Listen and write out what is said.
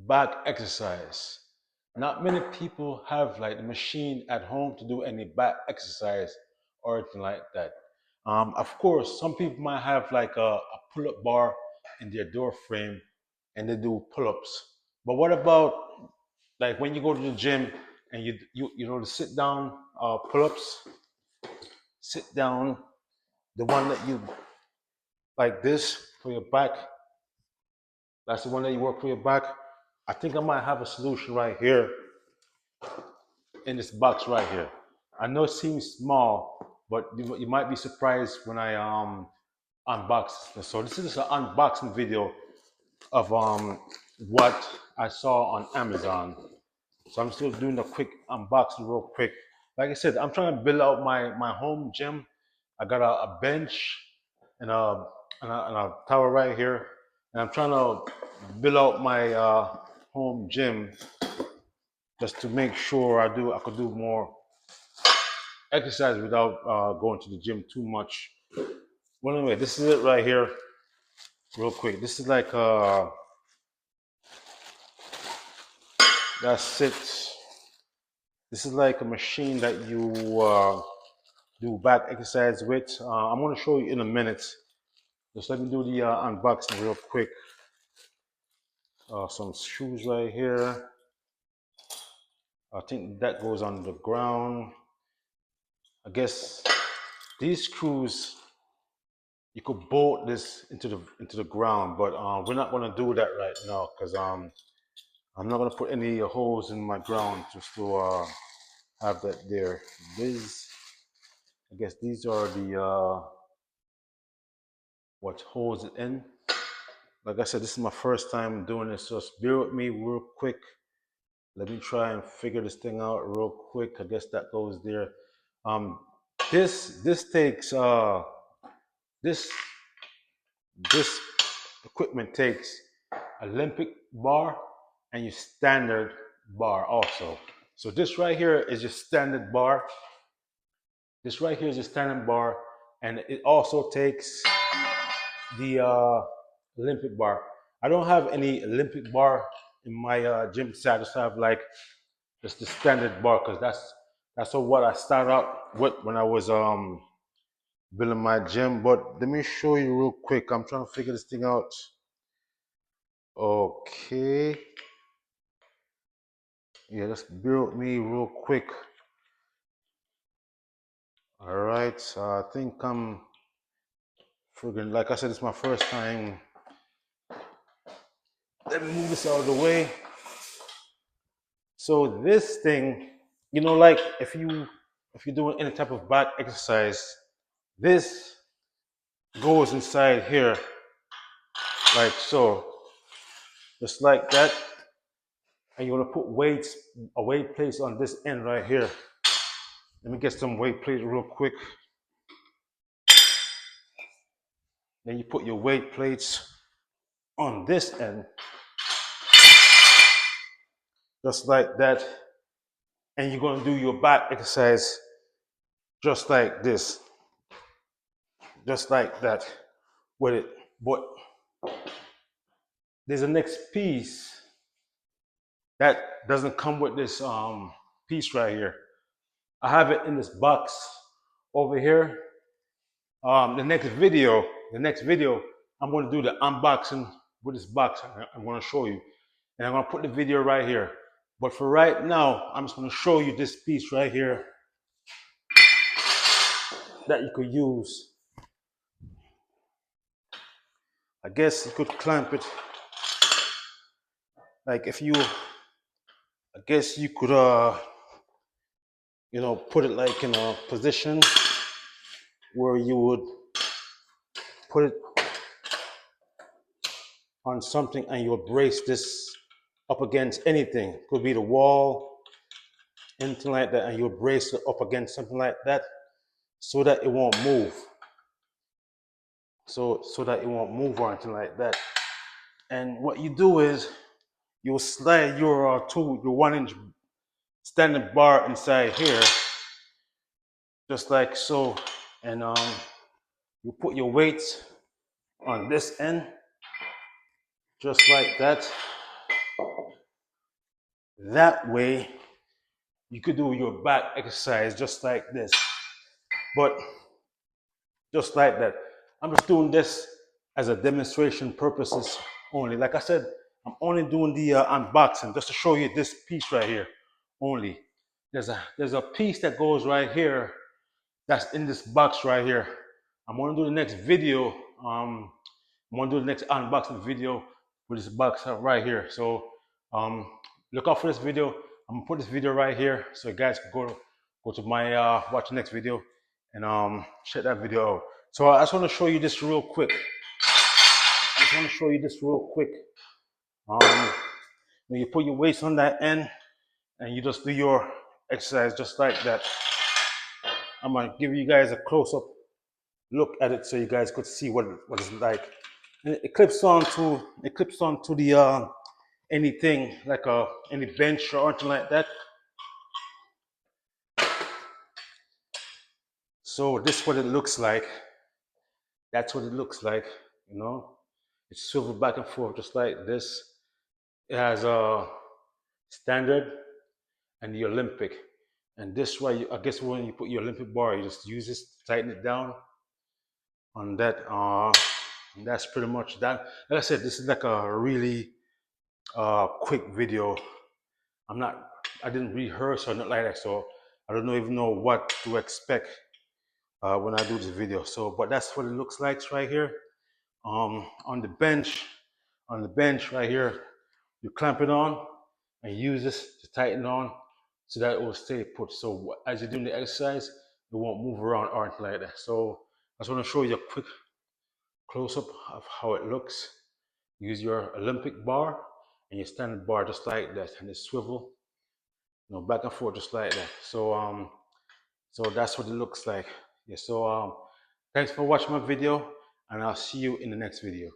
back exercise. Not many people have like the machine at home to do any back exercise or anything like that. Of course, some people might have like a pull-up bar in their door frame and they do pull-ups. But what about like when you go to the gym and you know the sit down pull-ups, sit down, the one that you like this for your back, that's the one that you work for your back. I think I might have a solution right here in this box right here. I know it seems small, but you might be surprised when I unbox this. So this is just an unboxing video of what I saw on Amazon. So I'm still doing a quick unboxing real quick. Like I said, I'm trying to build out my home gym. I got a bench and a tower right here, and I'm trying to build out my home gym just to make sure I could do more exercise without going to the gym too much. Well, anyway, this is it right here, real quick. This is like that's it. This is like a machine that you do back exercise with. I'm gonna show you in a minute. Just let me do the unboxing real quick. Some shoes right here. I think that goes on the ground. I guess these screws you could bolt this into the ground, but we're not gonna do that right now because I'm not gonna put any holes in my ground just to have that there. These, I guess these are the what holds it in. Like I said, this is my first time doing this, so just bear with me real quick. Let me try and figure this thing out real quick. I guess that goes there. Um, this takes this this equipment takes Olympic bar and your standard bar also. So this right here is your standard bar. This right here is your standard bar, and it also takes the Olympic bar. I don't have any Olympic bar in my gym set. I just have like just the standard bar because that's what I started out with when I was building my gym. But let me show you real quick. I'm trying to figure this thing out. Okay. Yeah, just bear with me real quick. All right. So I think I'm friggin', like I said, it's my first time. Let me move this out of the way. So this thing, you know, like if you're doing any type of back exercise, this goes inside here, like so, just like that. And you want to put weights, a weight plate on this end right here. Let me get some weight plate real quick. Then you put your weight plates on this end, just like that. And you're gonna do your back exercise just like this, just like that with it. But there's a next piece that doesn't come with this piece right here. I have it in this box over here. The next video, I'm going to do the unboxing with this box. I'm going to show you, and I'm going to put the video right here. But for right now, I'm just going to show you this piece right here that you could use. I guess you could clamp it. Like if you, I guess you could, you know, put it like in a position where you would put it on something and you'll brace this up against anything. Could be the wall, anything like that, and you'll brace it up against something like that so that it won't move. So that it won't move or anything like that. And what you do is you'll slide your your 1-inch standing bar inside here, just like so, and you put your weights on this end, just like that. That way, you could do your back exercise just like this. But just like that. I'm just doing this as a demonstration purposes only. Like I said, I'm only doing the unboxing just to show you this piece right here only. There's a piece that goes right here that's in this box right here. I'm gonna do the next video. I'm gonna do the next unboxing video with this box right here. So um, look out for this video. I'm gonna put this video right here so you guys can go to my watch the next video and check that video out. So I just want to show you this real quick. When you put your weights on that end and you just do your exercise just like that. I'm gonna give you guys a close-up look at it so you guys could see what it's like. And it clips onto the anything like any bench or anything like that. So this is what it looks like. That's what it looks like, you know. It's swivel back and forth just like this. It has a standard and the Olympic. And this way, I guess when you put your Olympic bar, you just use this, tighten it down on that. And that's pretty much that. Like I said, this is like a really quick video. I didn't rehearse or nothing like that, so I don't even know what to expect when I do this video. So, but that's what it looks like right here. On the bench right here, you clamp it on and use this to tighten on so that it will stay put. So as you're doing the exercise, it won't move around or anything like that. So I just want to show you a quick close-up of how it looks. Use your Olympic bar and your standard bar just like that, and it swivel, back and forth just like that. So that's what it looks like. Yeah. So thanks for watching my video, and I'll see you in the next video.